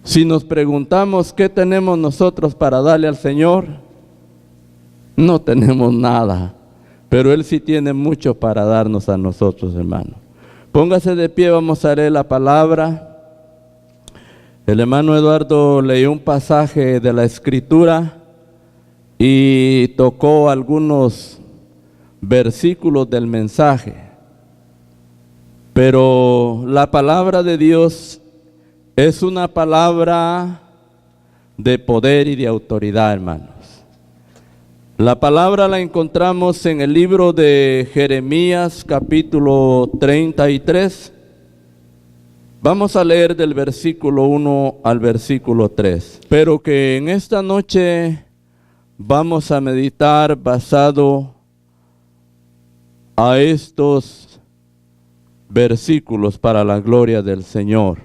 Si nos preguntamos qué tenemos nosotros para darle al Señor, no tenemos nada, pero Él sí tiene mucho para darnos a nosotros, hermano. Póngase de pie, vamos a leer la palabra. El hermano Eduardo leyó un pasaje de la Escritura y tocó algunos versículos del mensaje. Pero la palabra de Dios es una palabra de poder y de autoridad, hermanos. La palabra la encontramos en el libro de Jeremías, capítulo 33. Vamos a leer del versículo 1 al versículo 3. Pero que en esta noche vamos a meditar basado a estos versículos para la gloria del Señor.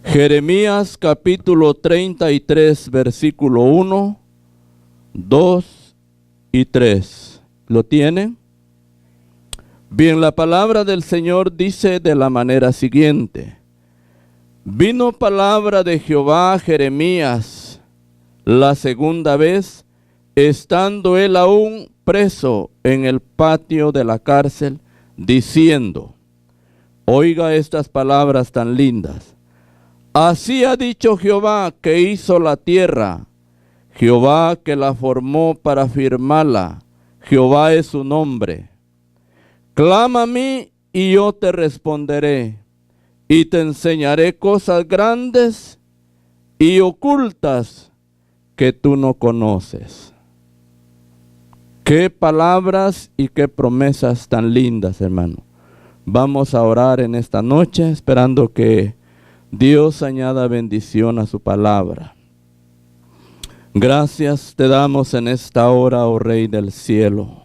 Jeremías capítulo 33, versículo 1, 2 y 3. ¿Lo tienen? Bien, la palabra del Señor dice de la manera siguiente: vino palabra de Jehová a Jeremías la segunda vez, estando él aún preso en el patio de la cárcel, diciendo, oiga estas palabras tan lindas. Así ha dicho Jehová que hizo la tierra, Jehová que la formó para firmarla, Jehová es su nombre. Clama a mí y yo te responderé, y te enseñaré cosas grandes y ocultas que tú no conoces. Qué palabras y qué promesas tan lindas, hermano. Vamos a orar en esta noche esperando que Dios añada bendición a su palabra. Gracias te damos en esta hora, oh Rey del cielo.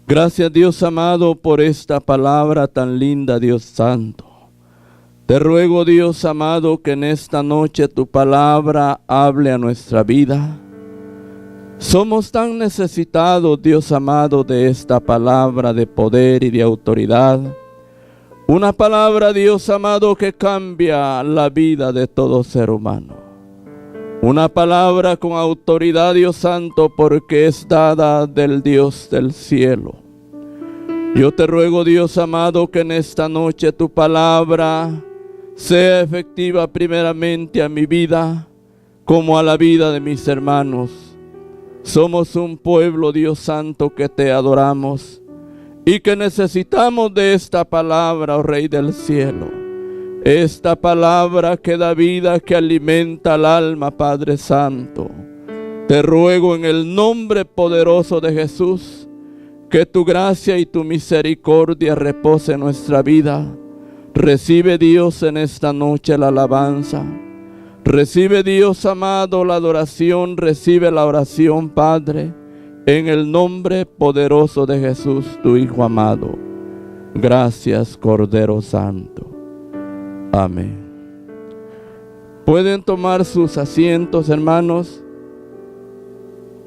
Gracias, Dios amado, por esta palabra tan linda, Dios santo. Te ruego, Dios amado, que en esta noche tu palabra hable a nuestra vida. Somos tan necesitados, Dios amado, de esta palabra de poder y de autoridad. Una palabra, Dios amado, que cambia la vida de todo ser humano. Una palabra con autoridad, Dios santo, porque es dada del Dios del cielo. Yo te ruego, Dios amado, que en esta noche tu palabra sea efectiva primeramente a mi vida, como a la vida de mis hermanos. Somos un pueblo, Dios santo, que te adoramos y que necesitamos de esta palabra, oh Rey del cielo. Esta palabra que da vida, que alimenta al alma, Padre Santo. Te ruego en el nombre poderoso de Jesús, que tu gracia y tu misericordia repose en nuestra vida. Recibe, Dios, en esta noche la alabanza. Recibe, Dios amado, la adoración. Recibe la oración, Padre, en el nombre poderoso de Jesús, tu Hijo amado. Gracias, Cordero Santo. Amén. Pueden tomar sus asientos, hermanos,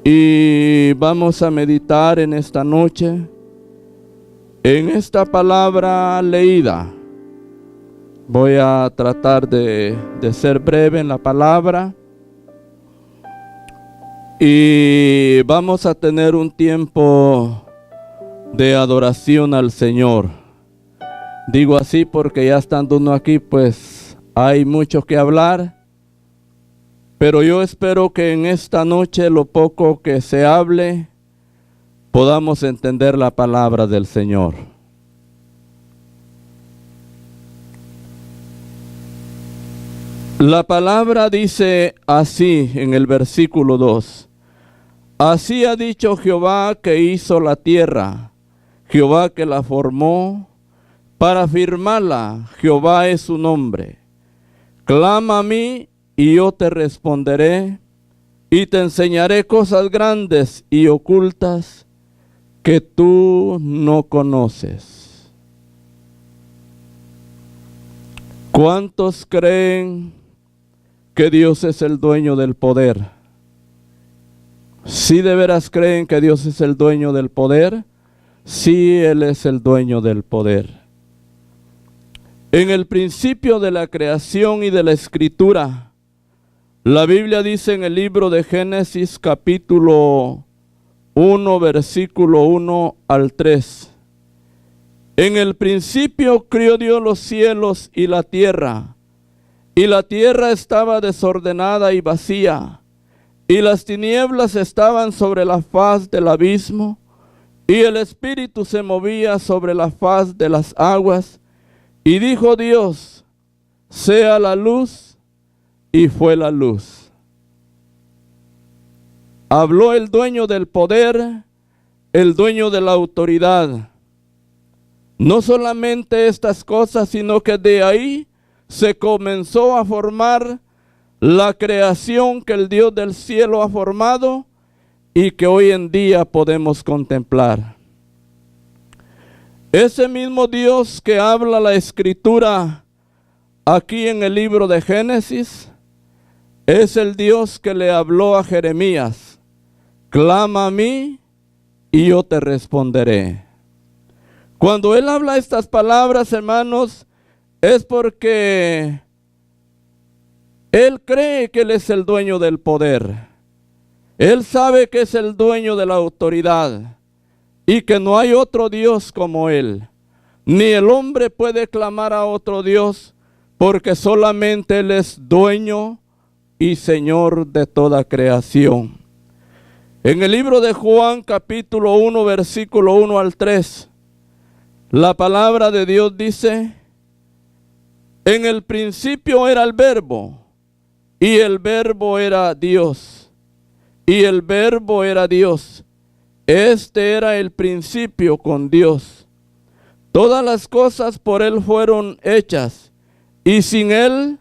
y vamos a meditar en esta noche en esta palabra leída. Voy a tratar de ser breve en la palabra y vamos a tener un tiempo de adoración al Señor. Digo así porque ya estando uno aquí, pues hay mucho que hablar, pero yo espero que en esta noche lo poco que se hable, podamos entender la palabra del Señor. La palabra dice así en el versículo 2. Así ha dicho Jehová que hizo la tierra, Jehová que la formó, para firmarla, Jehová es su nombre. Clama a mí y yo te responderé y te enseñaré cosas grandes y ocultas que tú no conoces. ¿Cuántos creen que Dios es el dueño del poder? ¿Sí de veras creen que Dios es el dueño del poder? Sí, Él es el dueño del poder. En el principio de la creación y de la escritura, la Biblia dice en el libro de Génesis capítulo 1, versículo 1 al 3. En el principio crió Dios los cielos y la tierra estaba desordenada y vacía, y las tinieblas estaban sobre la faz del abismo, y el Espíritu se movía sobre la faz de las aguas. Y dijo Dios: sea la luz, y fue la luz. Habló el dueño del poder, el dueño de la autoridad. No solamente estas cosas, sino que de ahí se comenzó a formar la creación que el Dios del cielo ha formado y que hoy en día podemos contemplar. Ese mismo Dios que habla la Escritura aquí en el libro de Génesis es el Dios que le habló a Jeremías: clama a mí y yo te responderé. Cuando él habla estas palabras, hermanos, es porque él cree que él es el dueño del poder. Él sabe que es el dueño de la autoridad y que no hay otro Dios como él. Ni el hombre puede clamar a otro Dios, porque solamente él es dueño y Señor de toda creación. En el libro de Juan capítulo 1, versículo 1 al 3, la palabra de Dios dice: en el principio era el Verbo, y el Verbo era Dios, y el Verbo era Dios. Este era el principio con Dios. Todas las cosas por Él fueron hechas, y sin Él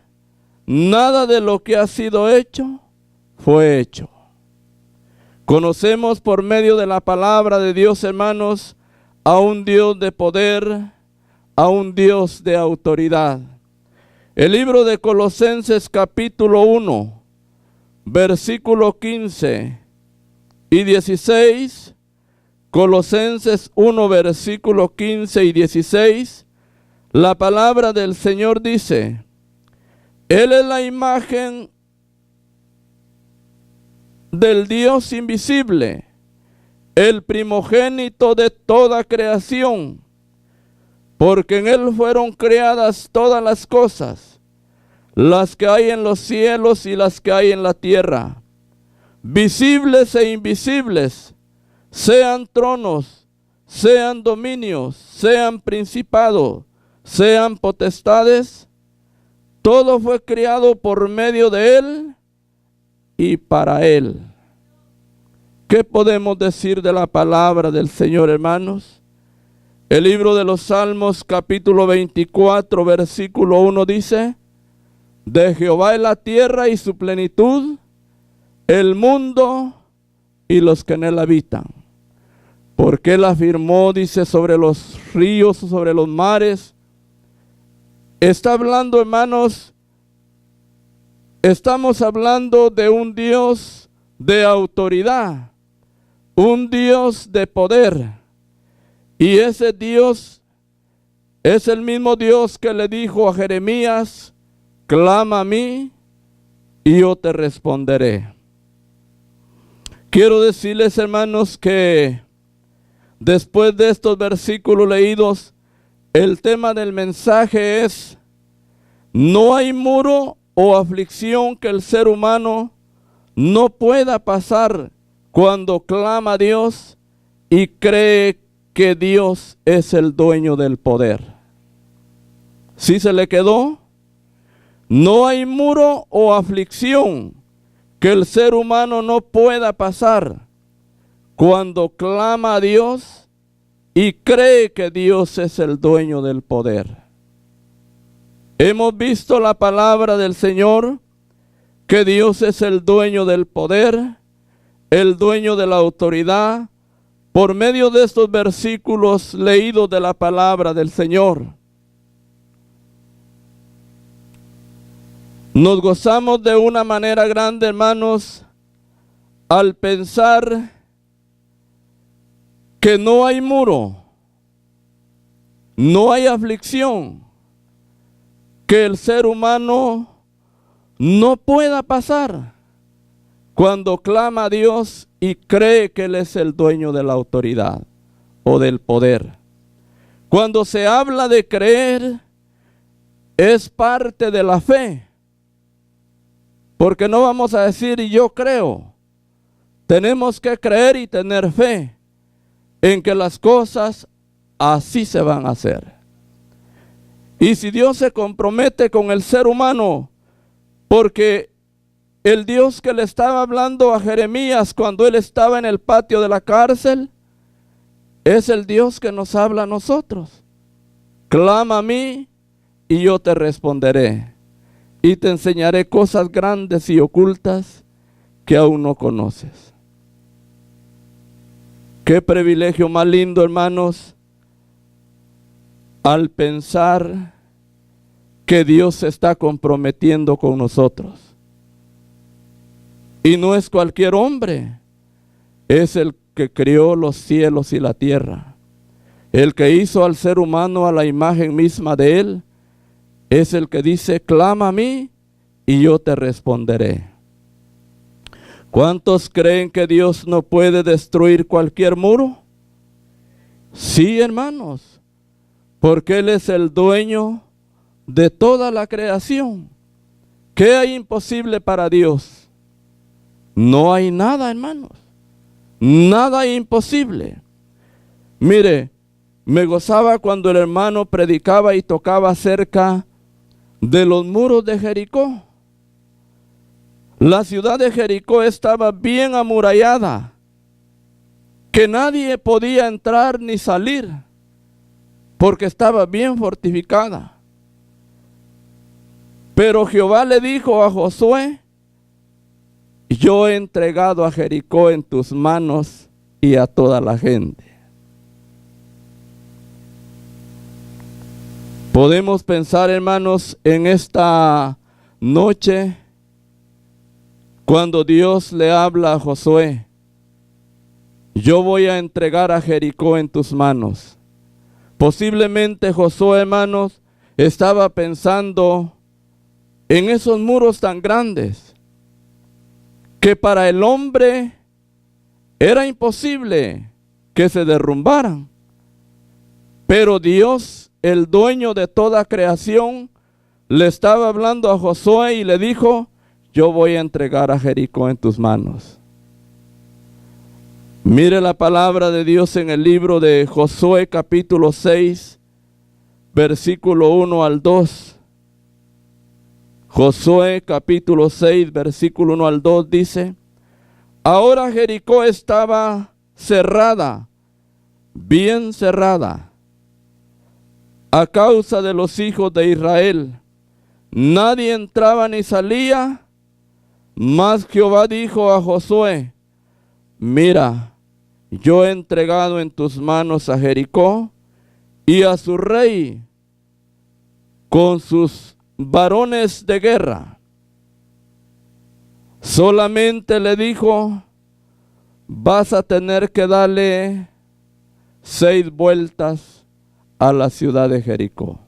nada de lo que ha sido hecho fue hecho. Conocemos por medio de la palabra de Dios, hermanos, a un Dios de poder, a un Dios de autoridad. El libro de Colosenses capítulo 1, versículo 15 y 16, Colosenses 1, versículo 15 y 16, la palabra del Señor dice: Él es la imagen del Dios invisible, el primogénito de toda creación, porque en Él fueron creadas todas las cosas, las que hay en los cielos y las que hay en la tierra, visibles e invisibles, sean tronos, sean dominios, sean principados, sean potestades. Todo fue creado por medio de Él y para Él. ¿Qué podemos decir de la palabra del Señor, hermanos? El libro de los Salmos capítulo 24, versículo 1 dice: de Jehová es la tierra y su plenitud, el mundo y los que en él habitan. Porque él afirmó, dice, sobre los ríos, sobre los mares. Está hablando, hermanos, estamos hablando de un Dios de autoridad, un Dios de poder. Y ese Dios es el mismo Dios que le dijo a Jeremías: clama a mí y yo te responderé. Quiero decirles, hermanos, que después de estos versículos leídos, el tema del mensaje es: no hay muro o aflicción que el ser humano no pueda pasar cuando clama a Dios y cree que Dios es el dueño del poder. ¿Sí se le quedó? No hay muro o aflicción que el ser humano no pueda pasar cuando clama a Dios y cree que Dios es el dueño del poder. Hemos visto la palabra del Señor, que Dios es el dueño del poder, el dueño de la autoridad, por medio de estos versículos leídos de la palabra del Señor. Nos gozamos de una manera grande, hermanos, al pensar que no hay muro, no hay aflicción, que el ser humano no pueda pasar cuando clama a Dios y cree que Él es el dueño de la autoridad o del poder. Cuando se habla de creer, es parte de la fe. Porque no vamos a decir yo creo. Tenemos que creer y tener fe en que las cosas así se van a hacer. Y si Dios se compromete con el ser humano, porque el Dios que le estaba hablando a Jeremías cuando él estaba en el patio de la cárcel, es el Dios que nos habla a nosotros. Clama a mí y yo te responderé, y te enseñaré cosas grandes y ocultas que aún no conoces. Qué privilegio más lindo, hermanos, al pensar que Dios se está comprometiendo con nosotros. Y no es cualquier hombre, es el que creó los cielos y la tierra. El que hizo al ser humano a la imagen misma de Él, es el que dice, clama a mí y yo te responderé. ¿Cuántos creen que Dios no puede destruir cualquier muro? Sí, hermanos, porque Él es el dueño de toda la creación. ¿Qué hay imposible para Dios? No hay nada, hermanos. Nada imposible. Mire, me gozaba cuando el hermano predicaba y tocaba acerca de los muros de Jericó. La ciudad de Jericó estaba bien amurallada, que nadie podía entrar ni salir, porque estaba bien fortificada. Pero Jehová le dijo a Josué, yo he entregado a Jericó en tus manos y a toda la gente. Podemos pensar, hermanos, en esta noche, cuando Dios le habla a Josué, yo voy a entregar a Jericó en tus manos. Posiblemente Josué, hermanos, estaba pensando en esos muros tan grandes, que para el hombre era imposible que se derrumbaran. Pero Dios, el dueño de toda creación, le estaba hablando a Josué y le dijo, yo voy a entregar a Jericó en tus manos. Mire la palabra de Dios en el libro de Josué capítulo 6, versículo 1 al 2. Josué capítulo 6, versículo 1 al 2 dice, ahora Jericó estaba cerrada, bien cerrada, a causa de los hijos de Israel. Nadie entraba ni salía, mas Jehová dijo a Josué, mira, yo he entregado en tus manos a Jericó y a su rey con sus varones de guerra. Solamente le dijo, vas a tener que darle 6 vueltas a la ciudad de Jericó.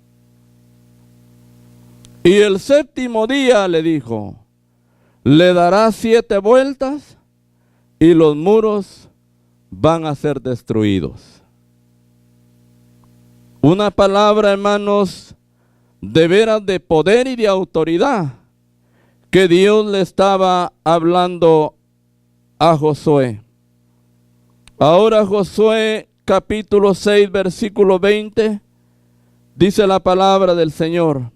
Y el 7º día le dijo, le darás 7 vueltas y los muros van a ser destruidos. Una palabra, hermanos, de veras de poder y de autoridad que Dios le estaba hablando a Josué. Ahora Josué capítulo 6 versículo 20 dice la palabra del Señor.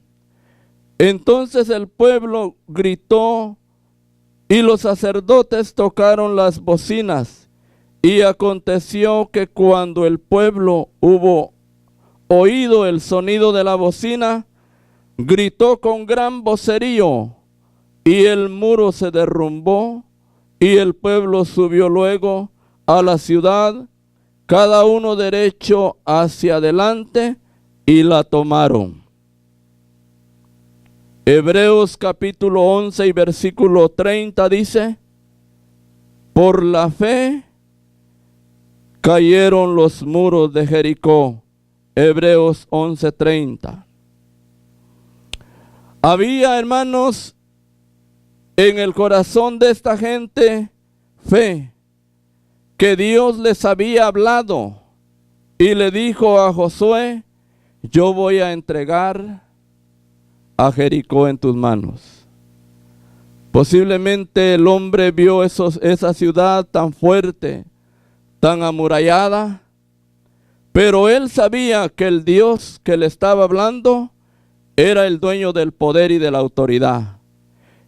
Entonces el pueblo gritó y los sacerdotes tocaron las bocinas, y aconteció que cuando el pueblo hubo oído el sonido de la bocina, gritó con gran vocerío, y el muro se derrumbó, y el pueblo subió luego a la ciudad, cada uno derecho hacia adelante, y la tomaron. Hebreos capítulo 11 y versículo 30 dice, por la fe cayeron los muros de Jericó. Hebreos 11:30. Había, hermanos, en el corazón de esta gente fe, que Dios les había hablado y le dijo a Josué: yo voy a entregar a Jericó en tus manos. Posiblemente el hombre vio esa ciudad tan fuerte, tan amurallada, pero él sabía que el Dios que le estaba hablando era el dueño del poder y de la autoridad,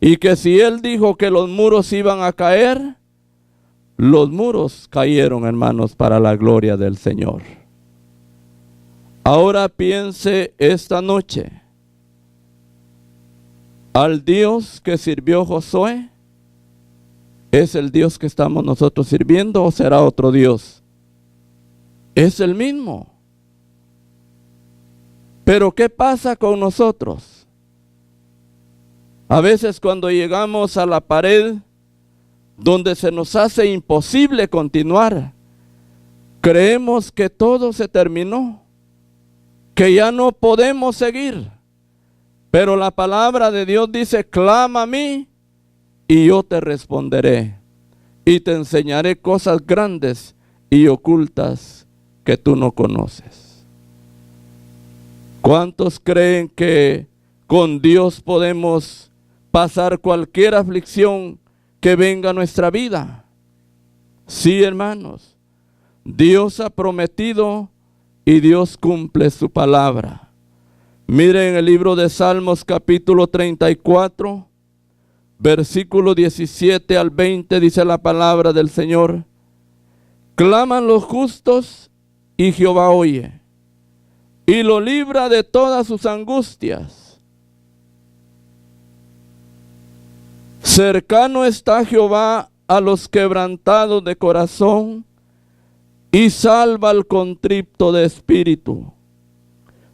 y que si él dijo que los muros iban a caer, los muros cayeron, hermanos, para la gloria del Señor. Ahora piense esta noche, al Dios que sirvió Josué, ¿es el Dios que estamos nosotros sirviendo o será otro Dios? Es el mismo. Pero ¿qué pasa con nosotros? A veces cuando llegamos a la pared donde se nos hace imposible continuar, creemos que todo se terminó, que ya no podemos seguir. Pero la palabra de Dios dice: clama a mí y yo te responderé y te enseñaré cosas grandes y ocultas que tú no conoces. ¿Cuántos creen que con Dios podemos pasar cualquier aflicción que venga a nuestra vida? Sí, hermanos, Dios ha prometido y Dios cumple su palabra. Miren el libro de Salmos capítulo 34, versículo 17 al 20, dice la palabra del Señor: claman los justos y Jehová oye, y lo libra de todas sus angustias. Cercano está Jehová a los quebrantados de corazón, y salva al contrito de espíritu.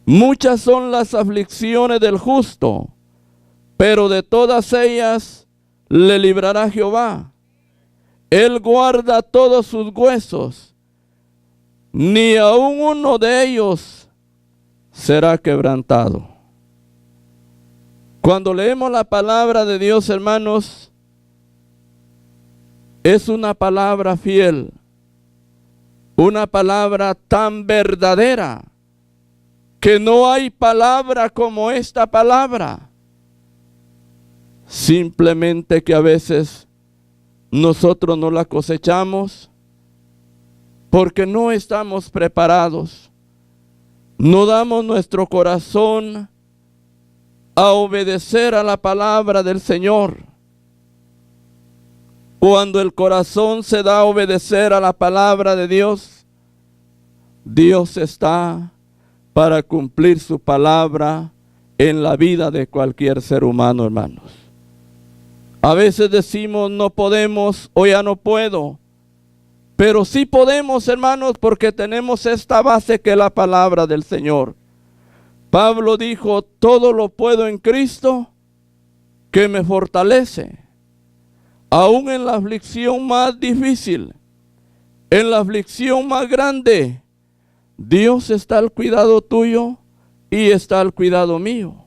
Muchas son las aflicciones del justo, pero de todas ellas le librará Jehová. Él guarda todos sus huesos, ni aun uno de ellos será quebrantado. Cuando leemos la palabra de Dios, hermanos, es una palabra fiel, una palabra tan verdadera, que no hay palabra como esta palabra. Simplemente que a veces nosotros no la cosechamos porque no estamos preparados. No damos nuestro corazón a obedecer a la palabra del Señor. Cuando el corazón se da a obedecer a la palabra de Dios, Dios está para cumplir su palabra en la vida de cualquier ser humano, hermanos. A veces decimos: no podemos o ya no puedo. Pero sí podemos, hermanos, porque tenemos esta base que es la palabra del Señor. Pablo dijo: todo lo puedo en Cristo que me fortalece. Aún en la aflicción más difícil, en la aflicción más grande, Dios está al cuidado tuyo y está al cuidado mío.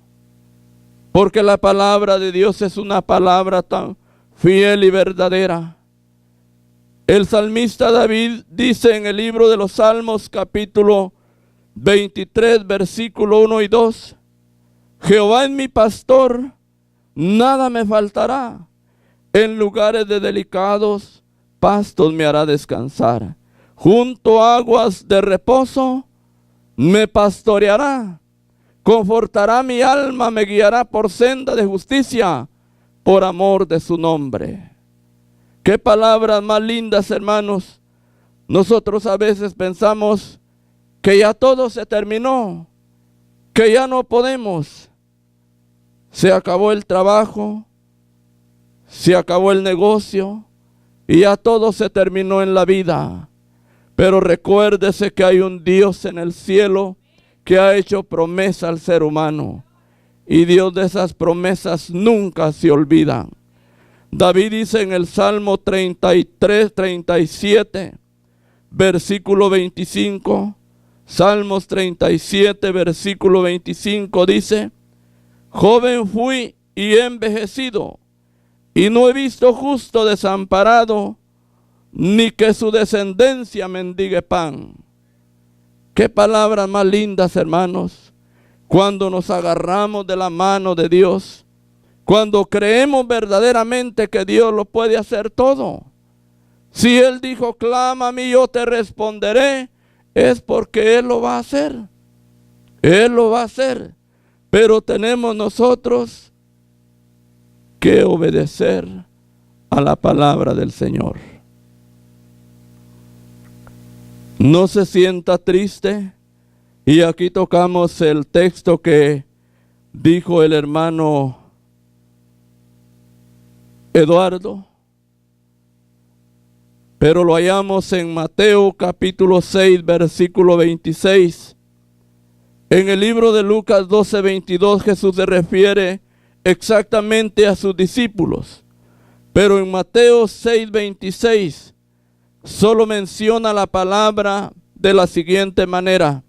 Porque la palabra de Dios es una palabra tan fiel y verdadera. El salmista David dice en el libro de los Salmos capítulo 23 versículo 1 y 2: Jehová es mi pastor, nada me faltará. En lugares de delicados pastos me hará descansar. Junto a aguas de reposo me pastoreará. Confortará mi alma, me guiará por senda de justicia, por amor de su nombre. Qué palabras más lindas, hermanos. Nosotros a veces pensamos que ya todo se terminó, que ya no podemos. Se acabó el trabajo, se acabó el negocio y ya todo se terminó en la vida. Pero recuérdese que hay un Dios en el cielo que ha hecho promesa al ser humano. Y Dios de esas promesas nunca se olvidan. David dice en el Salmo 33, 37, versículo 25. Salmos 37, versículo 25 dice: Joven fui y he envejecido, y no he visto justo desamparado, ni que su descendencia mendigue pan. Qué palabras más lindas, hermanos, cuando nos agarramos de la mano de Dios, cuando creemos verdaderamente que Dios lo puede hacer todo. Si Él dijo, clama a mí, yo te responderé, es porque Él lo va a hacer. Él lo va a hacer. Pero tenemos nosotros que obedecer a la palabra del Señor. No se sienta triste. Y aquí tocamos el texto que dijo el hermano Eduardo. Pero lo hallamos en Mateo capítulo 6, versículo 26. En el libro de Lucas 12, 22, Jesús se refiere exactamente a sus discípulos. Pero en Mateo 6, 26, solo menciona la palabra de la siguiente manera.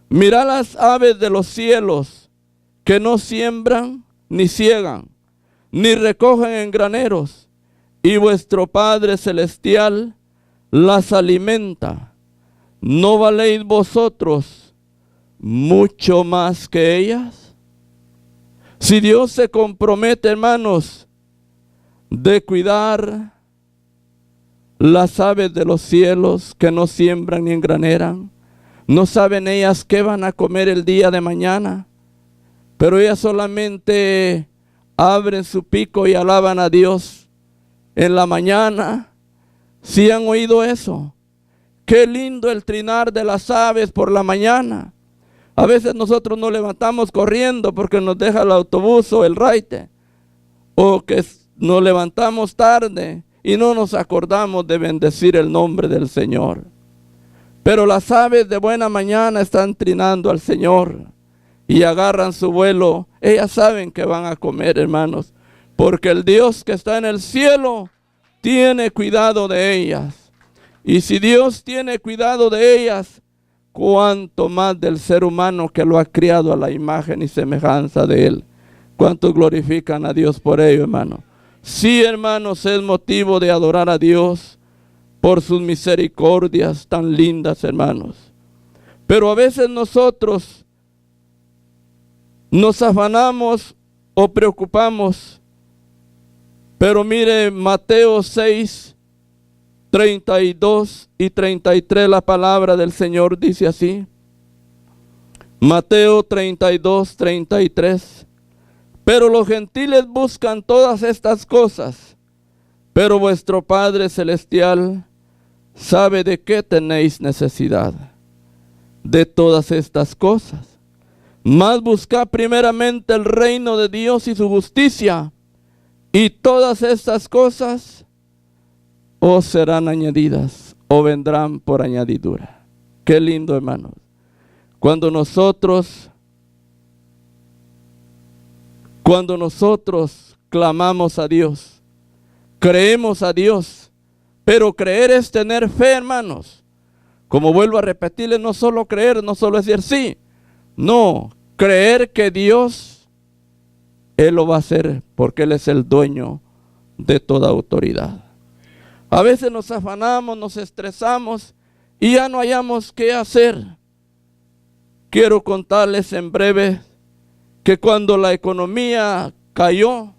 Mirad las aves de los cielos, que no siembran, ni ciegan, ni recogen en graneros, y vuestro Padre Celestial las alimenta. ¿No valéis vosotros mucho más que ellas? Si Dios se compromete, hermanos, de cuidar las aves de los cielos que no siembran ni engraneran, no saben ellas qué van a comer el día de mañana, pero ellas solamente abren su pico y alaban a Dios en la mañana. ¿Sí han oído eso? Qué lindo el trinar de las aves por la mañana. A veces nosotros nos levantamos corriendo porque nos deja el autobús o el raite, o que nos levantamos tarde y no nos acordamos de bendecir el nombre del Señor. Pero las aves de buena mañana están trinando al Señor y agarran su vuelo. Ellas saben que van a comer, hermanos, porque el Dios que está en el cielo tiene cuidado de ellas. Y si Dios tiene cuidado de ellas, cuánto más del ser humano que lo ha criado a la imagen y semejanza de Él. ¿Cuántos glorifican a Dios por ello, hermano? Sí, hermanos, es motivo de adorar a Dios por sus misericordias tan lindas, hermanos. Pero a veces nosotros nos afanamos o preocupamos. Pero mire, Mateo 6, 32 y 33, la palabra del Señor dice así. Mateo 32, 33. Pero los gentiles buscan todas estas cosas, pero vuestro Padre Celestial sabe de qué tenéis necesidad, de todas estas cosas. Mas buscad primeramente el reino de Dios y su justicia, y todas estas cosas os serán añadidas o vendrán por añadidura. Qué lindo, hermanos. Cuando nosotros clamamos a Dios, creemos a Dios, pero creer es tener fe, hermanos. Como vuelvo a repetirles, no solo creer, no solo decir sí, no, creer que Dios, Él lo va a hacer porque Él es el dueño de toda autoridad. A veces nos afanamos, nos estresamos y ya no hayamos qué hacer. Quiero contarles en breve que cuando la economía cayó,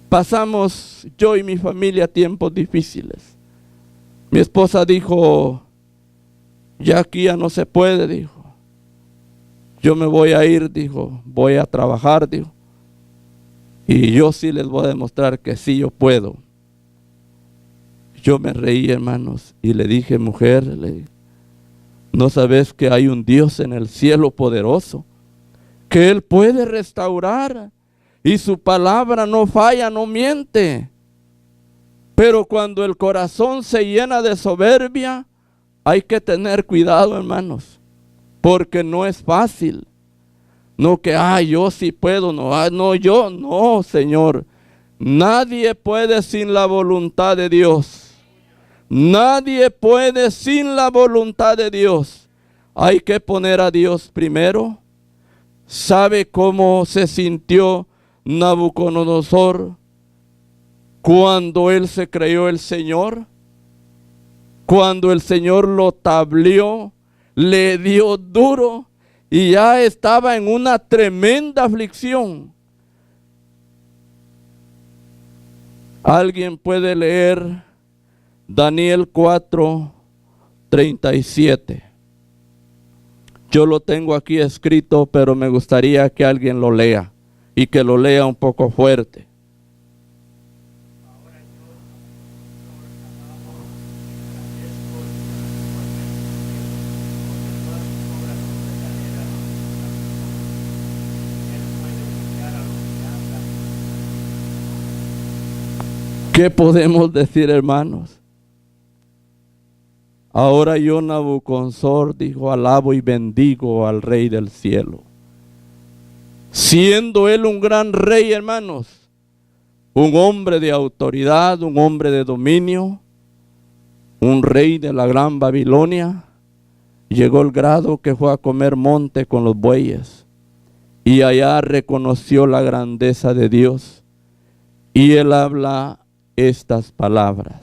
pasamos yo y mi familia tiempos difíciles. Mi esposa dijo, ya aquí ya no se puede, dijo. Yo me voy a ir, dijo, voy a trabajar, dijo. Y yo sí les voy a demostrar que sí yo puedo. Yo me reí, hermanos, y le dije, mujer, ¿no sabes que hay un Dios en el cielo poderoso? Que Él puede restaurar y su palabra no falla, no miente. Pero cuando el corazón se llena de soberbia, hay que tener cuidado, hermanos, porque no es fácil. No que, yo sí puedo, no, yo no, Señor. Nadie puede sin la voluntad de Dios. Nadie puede sin la voluntad de Dios. Hay que poner a Dios primero. ¿Sabe cómo se sintió Nabucodonosor cuando él se creyó el Señor? Cuando el Señor lo tablió, le dio duro y ya estaba en una tremenda aflicción. Alguien puede leer Daniel 4:37. Yo lo tengo aquí escrito, pero me gustaría que alguien lo lea y que lo lea un poco fuerte. ¿Qué podemos decir, hermanos? Ahora yo, Nabucodonosor, dijo, alabo y bendigo al Rey del cielo. Siendo él un gran rey, hermanos, un hombre de autoridad, un hombre de dominio, un rey de la gran Babilonia, llegó el grado que fue a comer monte con los bueyes y allá reconoció la grandeza de Dios y él habla estas palabras.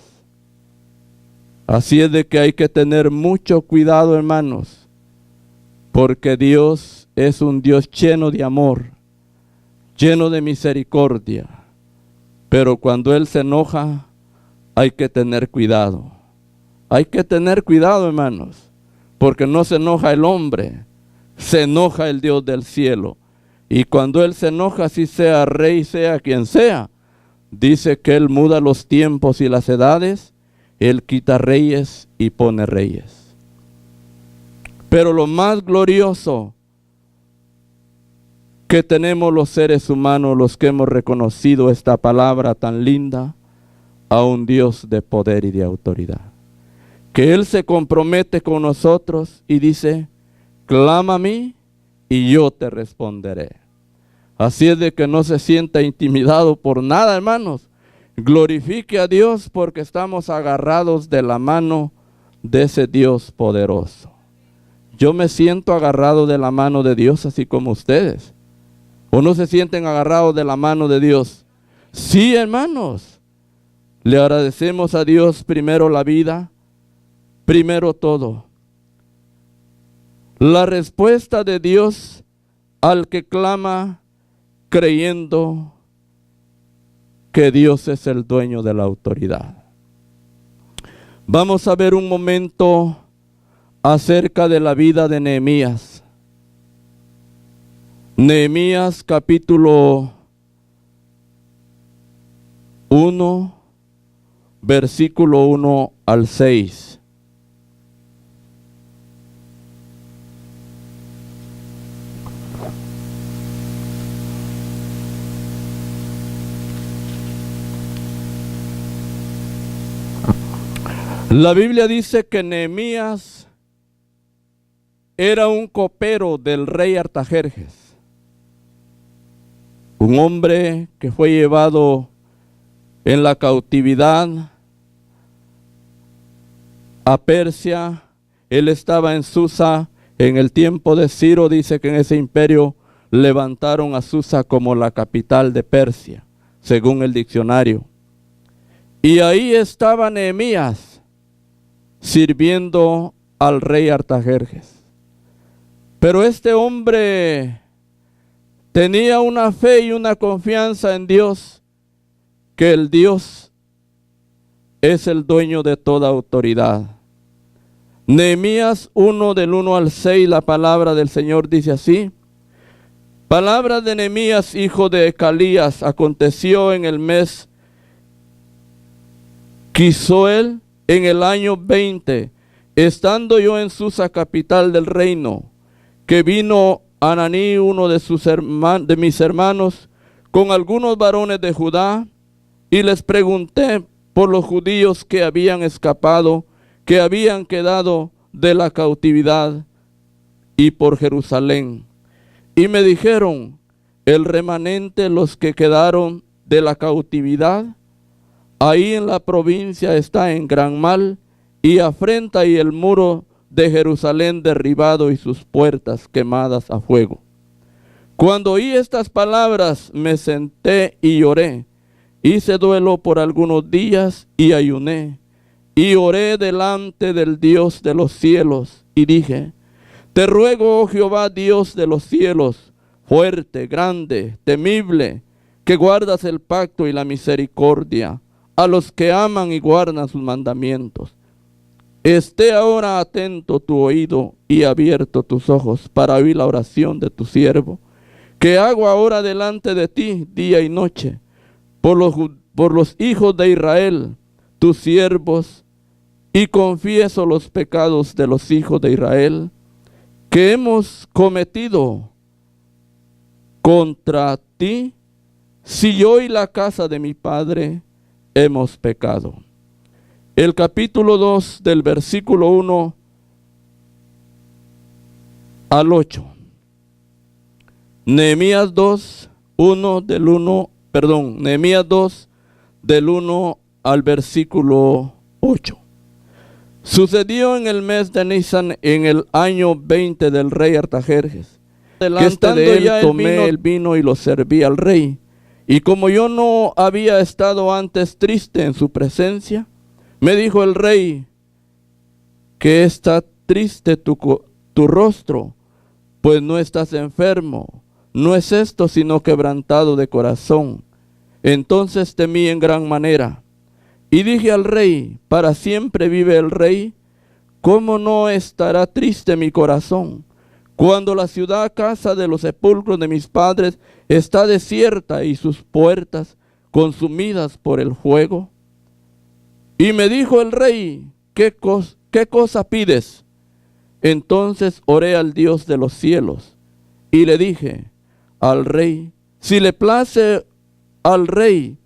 Así es de que hay que tener mucho cuidado, hermanos, porque Dios es un Dios lleno de amor, lleno de misericordia, pero cuando Él se enoja, hay que tener cuidado. Hay que tener cuidado, hermanos, porque no se enoja el hombre, se enoja el Dios del cielo. Y cuando Él se enoja, si sea rey, sea quien sea, dice que Él muda los tiempos y las edades, Él quita reyes y pone reyes. Pero lo más glorioso que tenemos los seres humanos, los que hemos reconocido esta palabra tan linda, a un Dios de poder y de autoridad. Que Él se compromete con nosotros y dice, clama a mí y yo te responderé. Así es de que no se sienta intimidado por nada, hermanos. Glorifique a Dios porque estamos agarrados de la mano de ese Dios poderoso. Yo me siento agarrado de la mano de Dios así como ustedes. ¿O no se sienten agarrados de la mano de Dios? Sí, hermanos. Le agradecemos a Dios primero la vida, primero todo. La respuesta de Dios al que clama creyendo que Dios es el dueño de la autoridad. Vamos a ver un momento acerca de la vida de Nehemías. Nehemías capítulo 1, versículo 1 al 6. La Biblia dice que Nehemías era un copero del rey Artajerjes, un hombre que fue llevado en la cautividad a Persia. Él estaba en Susa en el tiempo de Ciro. Dice que en ese imperio levantaron a Susa como la capital de Persia, según el diccionario. Y ahí estaba Nehemías sirviendo al rey Artajerjes. Pero este hombre tenía una fe y una confianza en Dios, que el Dios es el dueño de toda autoridad. Nehemías 1 del 1 al 6, la palabra del Señor dice así. Palabra de Nehemías, hijo de Ecalías, aconteció en el mes Quisoel, en el año 20, estando yo en Susa, capital del reino, que vino Ananí, uno de mis hermanos, con algunos varones de Judá, y les pregunté por los judíos que habían escapado, que habían quedado de la cautividad, y por Jerusalén. Y me dijeron, el remanente, los que quedaron de la cautividad, ahí en la provincia está en gran mal, y afrenta y el muro de Jerusalén derribado y sus puertas quemadas a fuego. Cuando oí estas palabras, me senté y lloré. Hice duelo por algunos días y ayuné. Y oré delante del Dios de los cielos y dije: Te ruego, oh Jehová, Dios de los cielos, fuerte, grande, temible, que guardas el pacto y la misericordia a los que aman y guardan sus mandamientos. Esté ahora atento tu oído y abierto tus ojos para oír la oración de tu siervo, que hago ahora delante de ti día y noche, por los hijos de Israel, tus siervos, y confieso los pecados de los hijos de Israel que hemos cometido contra ti, si yo y la casa de mi padre hemos pecado. El capítulo 2 del versículo 1 al 8. Nehemías 2 del 1 al versículo 8. Sucedió en el mes de Nisan, en el año 20 del rey Artajerjes, que estando de él tomé el vino y lo serví al rey. Y como yo no había estado antes triste en su presencia, me dijo el rey: que está triste tu rostro, pues no estás enfermo, no es esto sino quebrantado de corazón. Entonces temí en gran manera. Y dije al rey: para siempre vive el rey, ¿cómo no estará triste mi corazón, cuando la ciudad, casa de los sepulcros de mis padres, está desierta y sus puertas consumidas por el fuego? Y me dijo el rey: ¿qué cosa pides? Entonces oré al Dios de los cielos y le dije al rey: si le place al rey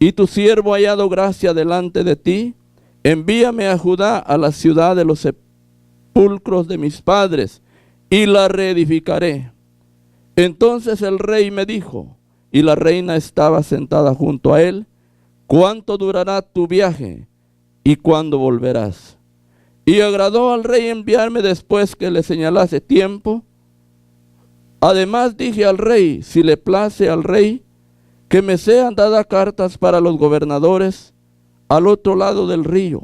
y tu siervo ha hallado gracia delante de ti, envíame a Judá, a la ciudad de los sepulcros de mis padres, y la reedificaré. Entonces el rey me dijo, y la reina estaba sentada junto a él: ¿cuánto durará tu viaje y cuándo volverás? Y agradó al rey enviarme después que le señalase tiempo. Además dije al rey: si le place al rey, que me sean dadas cartas para los gobernadores al otro lado del río,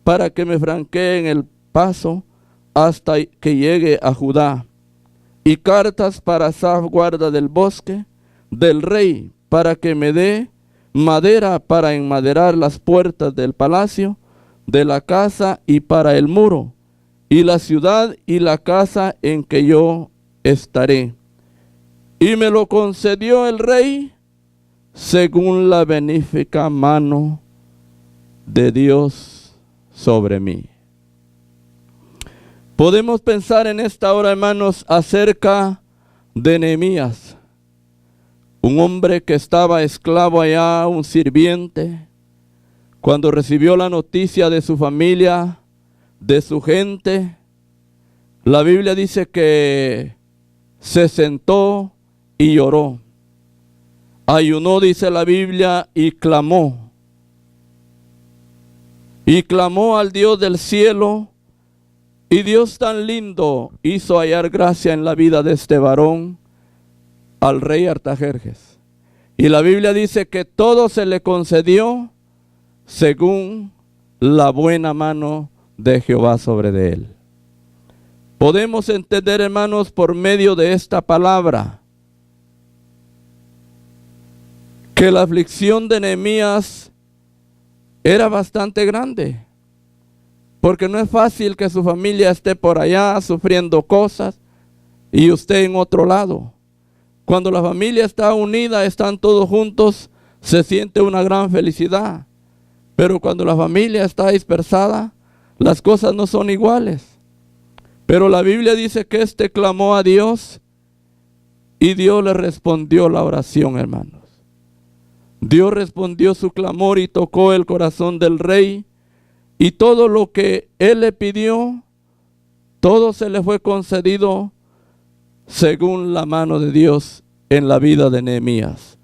para que me franqueen el paso hasta que llegue a Judá, y cartas para Asaf, guarda del bosque del rey, para que me dé madera para enmaderar las puertas del palacio, de la casa y para el muro, y la ciudad y la casa en que yo estaré. Y me lo concedió el rey según la benéfica mano de Dios sobre mí. Podemos pensar en esta hora, hermanos, acerca de Nehemías, un hombre que estaba esclavo allá, un sirviente. Cuando recibió la noticia de su familia, de su gente, la Biblia dice que se sentó y lloró. Ayunó, dice la Biblia, y clamó. Y clamó al Dios del cielo, y Dios tan lindo hizo hallar gracia en la vida de este varón, al rey Artajerjes. Y la Biblia dice que todo se le concedió según la buena mano de Jehová sobre de él. Podemos entender, hermanos, por medio de esta palabra, que la aflicción de Nehemías era bastante grande, porque no es fácil que su familia esté por allá sufriendo cosas y usted en otro lado. Cuando la familia está unida, están todos juntos, se siente una gran felicidad. Pero cuando la familia está dispersada, las cosas no son iguales. Pero la Biblia dice que éste clamó a Dios y Dios le respondió la oración, hermanos. Dios respondió su clamor y tocó el corazón del rey, y todo lo que él le pidió, todo se le fue concedido según la mano de Dios en la vida de Nehemías.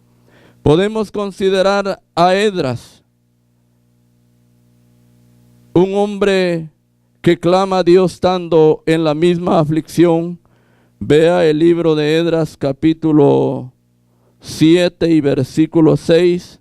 Podemos considerar a Esdras, un hombre que clama a Dios estando en la misma aflicción, Vea el libro de Esdras capítulo 7 y versículo 6.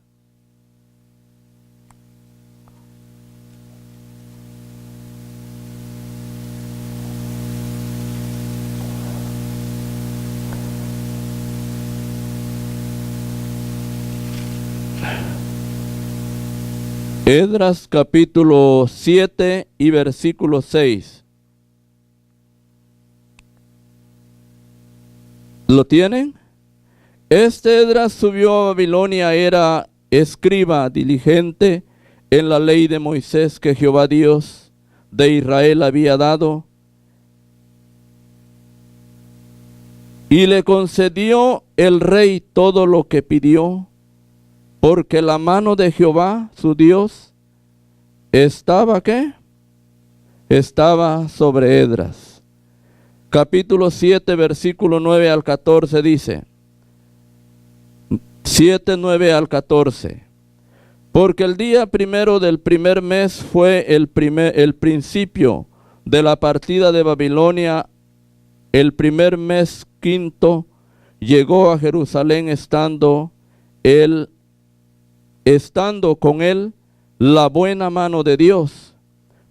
Esdras capítulo 7 y versículo 6. ¿Lo tienen? Este Esdras subió a Babilonia, era escriba diligente en la ley de Moisés que Jehová Dios de Israel había dado, y le concedió el rey todo lo que pidió, porque la mano de Jehová, su Dios, estaba, ¿qué? Estaba sobre Esdras. Capítulo 7, versículo 9 al 14 dice, 7, 9 al 14. Porque el día primero del primer mes fue el principio de la partida de Babilonia. El primer mes quinto llegó a Jerusalén estando con él la buena mano de Dios,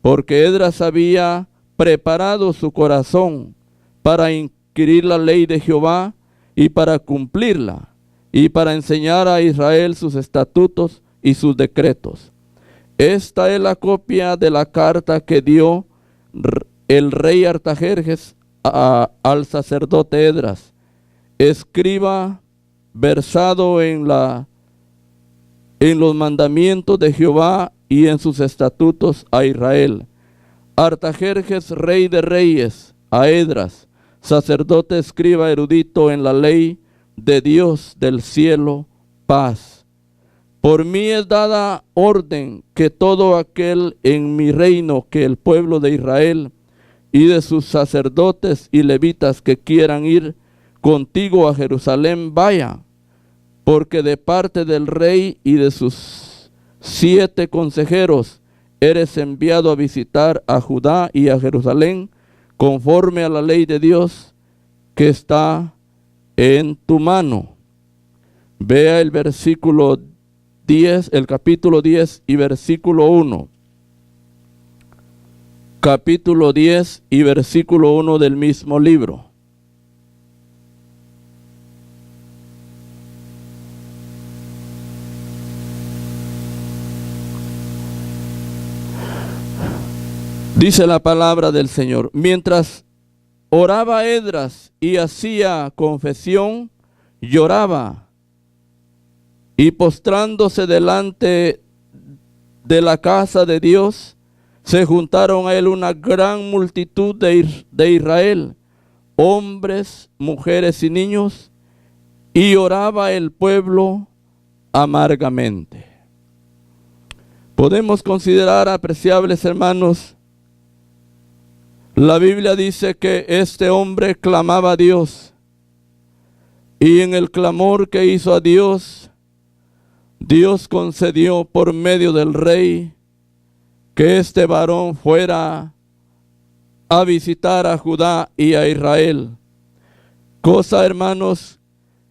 porque Esdras había preparado su corazón para inquirir la ley de Jehová y para cumplirla, y para enseñar a Israel sus estatutos y sus decretos. Esta es la copia de la carta que dio el rey Artajerjes al sacerdote Esdras, escriba versado en los mandamientos de Jehová y en sus estatutos a Israel. Artajerjes, rey de reyes, a Esdras, sacerdote, escriba, erudito en la ley de Dios del cielo, paz. Por mí es dada orden que todo aquel en mi reino, que el pueblo de Israel y de sus sacerdotes y levitas que quieran ir contigo a Jerusalén, vaya, porque de parte del rey y de sus 7 consejeros eres enviado a visitar a Judá y a Jerusalén, conforme a la ley de Dios que está en tu mano. Vea el versículo 10, el capítulo 10 y versículo 1. Capítulo 10 y versículo 1 del mismo libro. Dice la palabra del Señor: mientras oraba Esdras y hacía confesión, lloraba, y postrándose delante de la casa de Dios, se juntaron a él una gran multitud de Israel, hombres, mujeres y niños, y oraba el pueblo amargamente. Podemos considerar, apreciables hermanos, la Biblia dice que este hombre clamaba a Dios, y en el clamor que hizo a Dios, Dios concedió por medio del rey que este varón fuera a visitar a Judá y a Israel. Cosa, hermanos,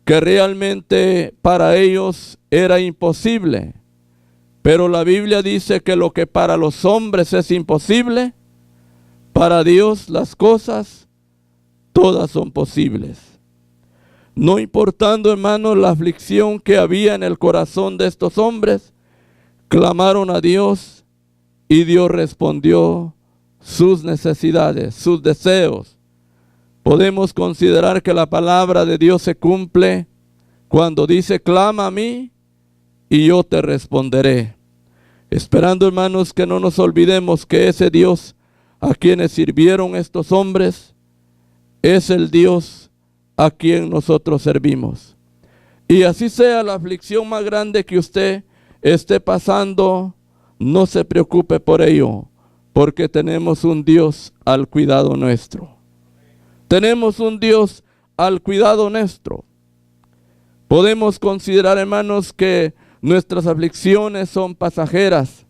que realmente para ellos era imposible. Pero la Biblia dice que lo que para los hombres es imposible, para Dios las cosas todas son posibles. No importando, hermanos, la aflicción que había en el corazón de estos hombres, clamaron a Dios y Dios respondió sus necesidades, sus deseos. Podemos considerar que la palabra de Dios se cumple cuando dice: clama a mí y yo te responderé. Esperando, hermanos, que no nos olvidemos que ese Dios a quienes sirvieron estos hombres es el Dios a quien nosotros servimos. Y así sea la aflicción más grande que usted esté pasando, no se preocupe por ello, porque tenemos un Dios al cuidado nuestro. Tenemos un Dios al cuidado nuestro. Podemos considerar, hermanos, que nuestras aflicciones son pasajeras.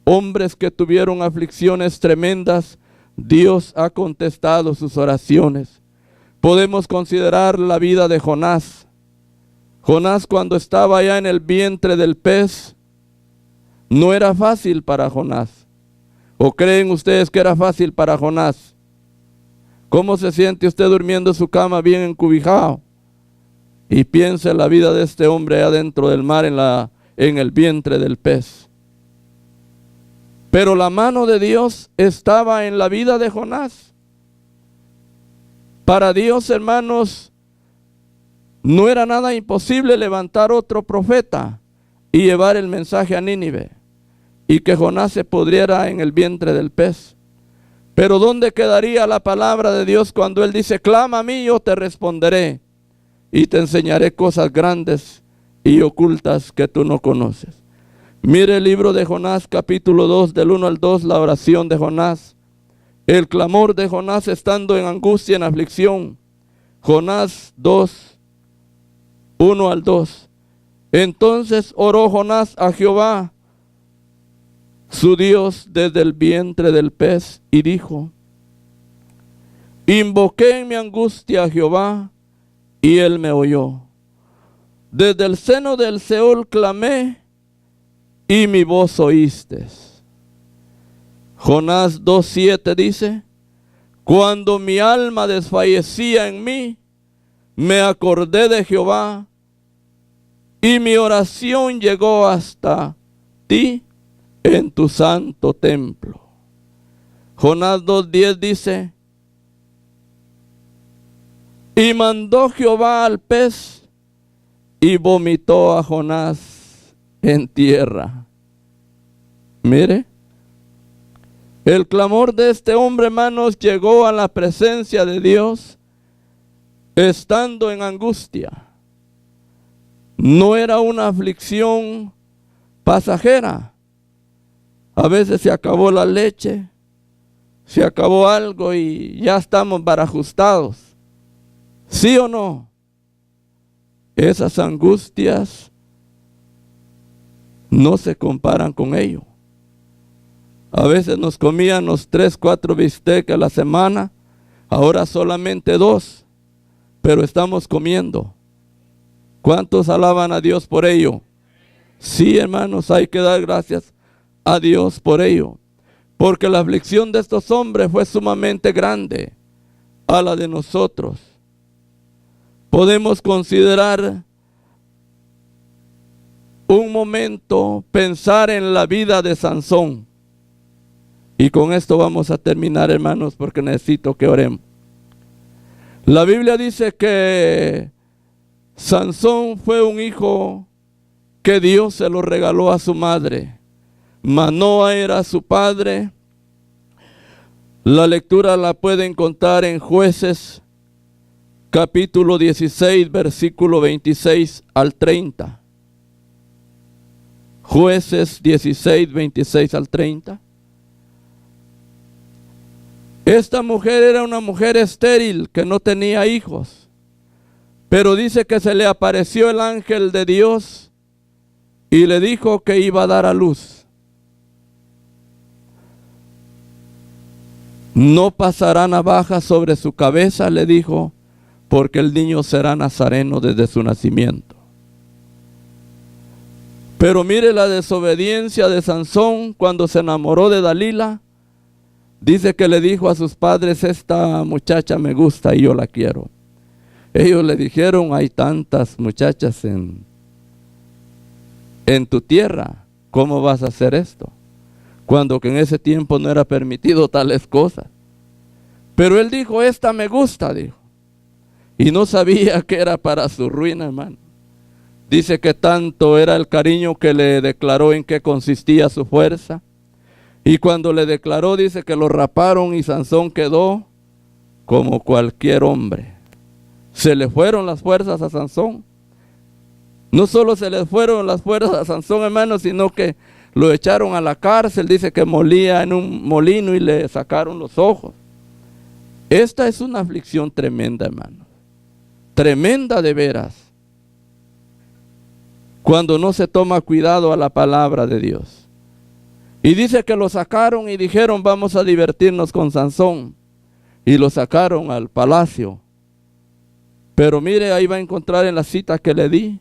Hombres que tuvieron aflicciones tremendas, Dios ha contestado sus oraciones. Podemos considerar la vida de Jonás. Jonás, cuando estaba allá en el vientre del pez, no era fácil para Jonás. ¿O creen ustedes que era fácil para Jonás? ¿Cómo se siente usted durmiendo en su cama bien encubijado? Y piensa en la vida de este hombre allá dentro del mar, en el vientre del pez. Pero la mano de Dios estaba en la vida de Jonás. Para Dios, hermanos, no era nada imposible levantar otro profeta y llevar el mensaje a Nínive, y que Jonás se pudriera en el vientre del pez. Pero ¿dónde quedaría la palabra de Dios cuando Él dice: clama a mí, yo te responderé, y te enseñaré cosas grandes y ocultas que tú no conoces? Mire el libro de Jonás, capítulo 2, del 1 al 2, la oración de Jonás. El clamor de Jonás estando en angustia, en aflicción. Jonás 2, 1 al 2. Entonces oró Jonás a Jehová, su Dios, desde el vientre del pez, y dijo: invoqué en mi angustia a Jehová, y él me oyó. Desde el seno del Seol clamé, y mi voz oíste. Jonás 2:7 dice: cuando mi alma desfallecía en mí, me acordé de Jehová, y mi oración llegó hasta ti en tu santo templo. Jonás 2:10 dice: y mandó Jehová al pez, y vomitó a Jonás en tierra. Mire, el clamor de este hombre, hermanos, llegó a la presencia de Dios estando en angustia. No era una aflicción pasajera. A veces se acabó la leche, se acabó algo y ya estamos barajustados. ¿Sí o no? Esas angustias no se comparan con ello. A veces nos comíamos 3, 4 bistecs a la semana, ahora solamente 2, pero estamos comiendo. ¿Cuántos alaban a Dios por ello? Sí, hermanos, hay que dar gracias a Dios por ello, porque la aflicción de estos hombres fue sumamente grande a la de nosotros. Podemos considerar un momento, pensar en la vida de Sansón. Y con esto vamos a terminar, hermanos, porque necesito que oremos. La Biblia dice que Sansón fue un hijo que Dios se lo regaló a su madre. Manoa era su padre. La lectura la pueden encontrar en Jueces, capítulo 16, versículo 26 al 30. Jueces 16, 26 al 30. Esta mujer era una mujer estéril que no tenía hijos, pero dice que se le apareció el ángel de Dios y le dijo que iba a dar a luz. No pasará navaja sobre su cabeza, le dijo, porque el niño será nazareno desde su nacimiento. Pero mire la desobediencia de Sansón cuando se enamoró de Dalila. Dice que le dijo a sus padres: esta muchacha me gusta y yo la quiero. Ellos le dijeron: hay tantas muchachas en tu tierra, ¿cómo vas a hacer esto? Cuando que en ese tiempo no era permitido tales cosas. Pero él dijo: esta me gusta, dijo. Y no sabía que era para su ruina, hermano. Dice que tanto era el cariño que le declaró en qué consistía su fuerza. Y cuando le declaró, dice que lo raparon y Sansón quedó como cualquier hombre. Se le fueron las fuerzas a Sansón. No solo se le fueron las fuerzas a Sansón, hermano, sino que lo echaron a la cárcel. Dice que molía en un molino y le sacaron los ojos. Esta es una aflicción tremenda, hermano. Tremenda de veras. Cuando no se toma cuidado a la palabra de Dios. Y dice que lo sacaron y dijeron: vamos a divertirnos con Sansón. Y lo sacaron al palacio. Pero mire, ahí va a encontrar en la cita que le di,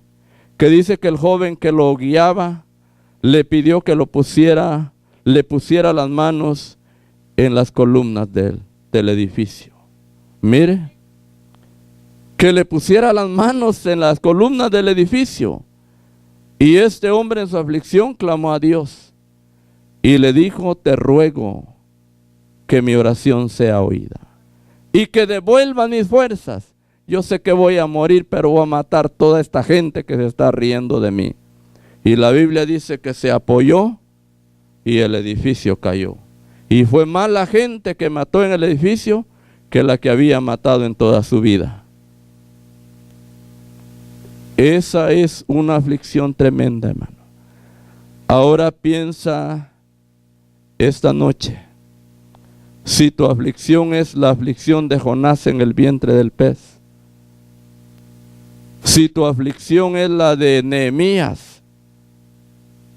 que dice que el joven que lo guiaba le pidió que le pusiera las manos en las columnas del edificio. Mire, que le pusiera las manos en las columnas del edificio. Y este hombre en su aflicción clamó a Dios y le dijo: te ruego que mi oración sea oída y que devuelvan mis fuerzas. Yo sé que voy a morir, pero voy a matar toda esta gente que se está riendo de mí. Y la Biblia dice que se apoyó y el edificio cayó. Y fue más la gente que mató en el edificio que la que había matado en toda su vida. Esa es una aflicción tremenda, hermano. Ahora piensa esta noche, si tu aflicción es la aflicción de Jonás en el vientre del pez, si tu aflicción es la de Nehemías,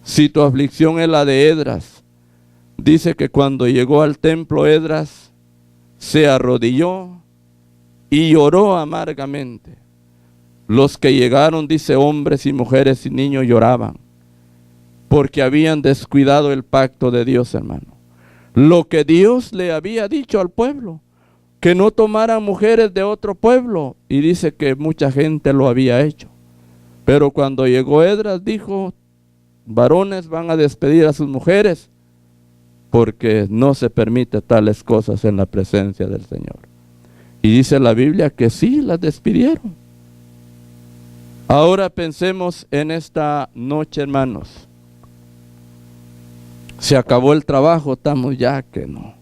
si tu aflicción es la de Esdras. Dice que cuando llegó al templo Esdras se arrodilló y lloró amargamente. Los que llegaron, dice, hombres y mujeres y niños lloraban porque habían descuidado el pacto de Dios, hermano. Lo que Dios le había dicho al pueblo, que no tomaran mujeres de otro pueblo, y dice que mucha gente lo había hecho. Pero cuando llegó Esdras dijo: varones van a despedir a sus mujeres porque no se permite tales cosas en la presencia del Señor. Y dice la Biblia que sí, las despidieron. Ahora pensemos en esta noche, hermanos. Se acabó el trabajo, estamos ya que no.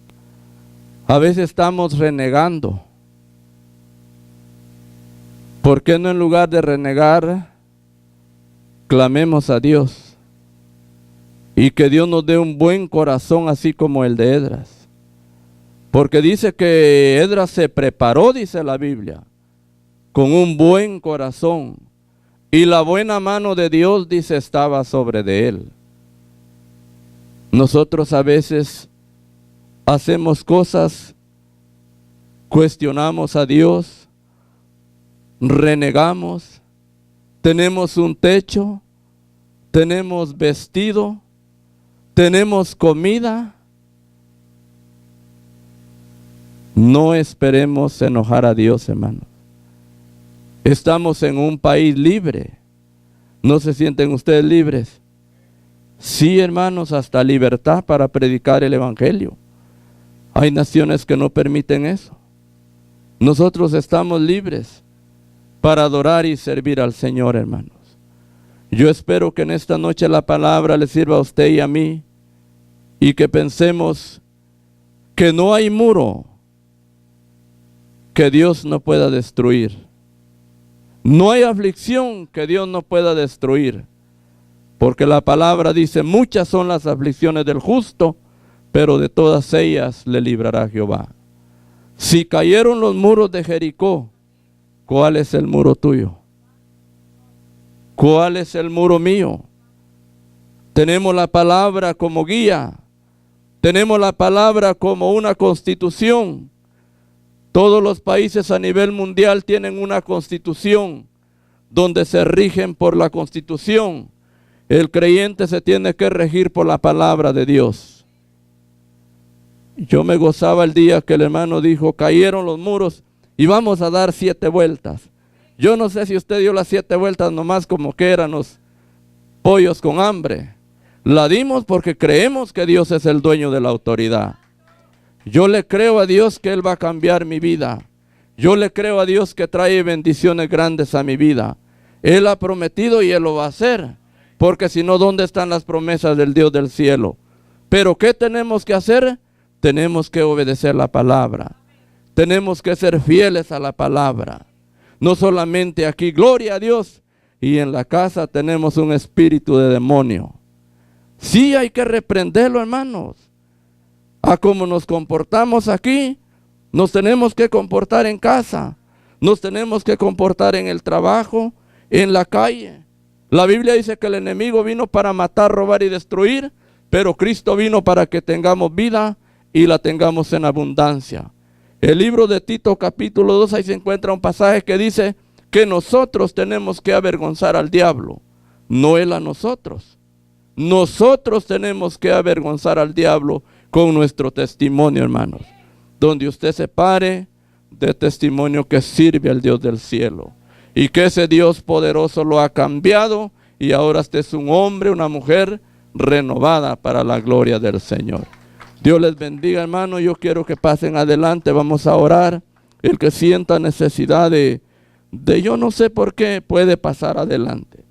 A veces estamos renegando. ¿Por qué no en lugar de renegar, clamemos a Dios? Y que Dios nos dé un buen corazón así como el de Esdras. Porque dice que Esdras se preparó, dice la Biblia, con un buen corazón. Y la buena mano de Dios, dice, estaba sobre de él. Nosotros a veces hacemos cosas, cuestionamos a Dios, renegamos, tenemos un techo, tenemos vestido, tenemos comida. No esperemos enojar a Dios, hermanos. Estamos en un país libre. ¿No se sienten ustedes libres? Sí, hermanos, hasta libertad para predicar el evangelio. Hay naciones que no permiten eso. Nosotros estamos libres para adorar y servir al Señor, hermanos. Yo espero que en esta noche la palabra le sirva a usted y a mí, y que pensemos que no hay muro que Dios no pueda destruir. No hay aflicción que Dios no pueda destruir, porque la palabra dice: muchas son las aflicciones del justo, pero de todas ellas le librará Jehová. Si cayeron los muros de Jericó, ¿cuál es el muro tuyo? ¿Cuál es el muro mío? Tenemos la palabra como guía, tenemos la palabra como una constitución. Todos los países a nivel mundial tienen una constitución donde se rigen por la constitución. El creyente se tiene que regir por la palabra de Dios. Yo me gozaba el día que el hermano dijo: cayeron los muros y vamos a dar 7 vueltas. Yo no sé si usted dio las 7 vueltas nomás como que eran los pollos con hambre. La dimos porque creemos que Dios es el dueño de la autoridad. Yo le creo a Dios que Él va a cambiar mi vida. Yo le creo a Dios que trae bendiciones grandes a mi vida. Él ha prometido y Él lo va a hacer. Porque si no, ¿dónde están las promesas del Dios del cielo? Pero ¿qué tenemos que hacer? Tenemos que obedecer la palabra. Tenemos que ser fieles a la palabra. No solamente aquí, gloria a Dios, y en la casa tenemos un espíritu de demonio. Sí, hay que reprenderlo, hermanos. A cómo nos comportamos aquí, nos tenemos que comportar en casa. Nos tenemos que comportar en el trabajo, en la calle. La Biblia dice que el enemigo vino para matar, robar y destruir, pero Cristo vino para que tengamos vida y la tengamos en abundancia. El libro de Tito capítulo 2, ahí se encuentra un pasaje que dice que nosotros tenemos que avergonzar al diablo, no él a nosotros. Nosotros tenemos que avergonzar al diablo con nuestro testimonio, hermanos. Donde usted se pare, de testimonio que sirve al Dios del cielo. Y que ese Dios poderoso lo ha cambiado y ahora usted es un hombre, una mujer renovada para la gloria del Señor. Dios les bendiga, hermano. Yo quiero que pasen adelante. Vamos a orar. El que sienta necesidad de yo no sé por qué, puede pasar adelante.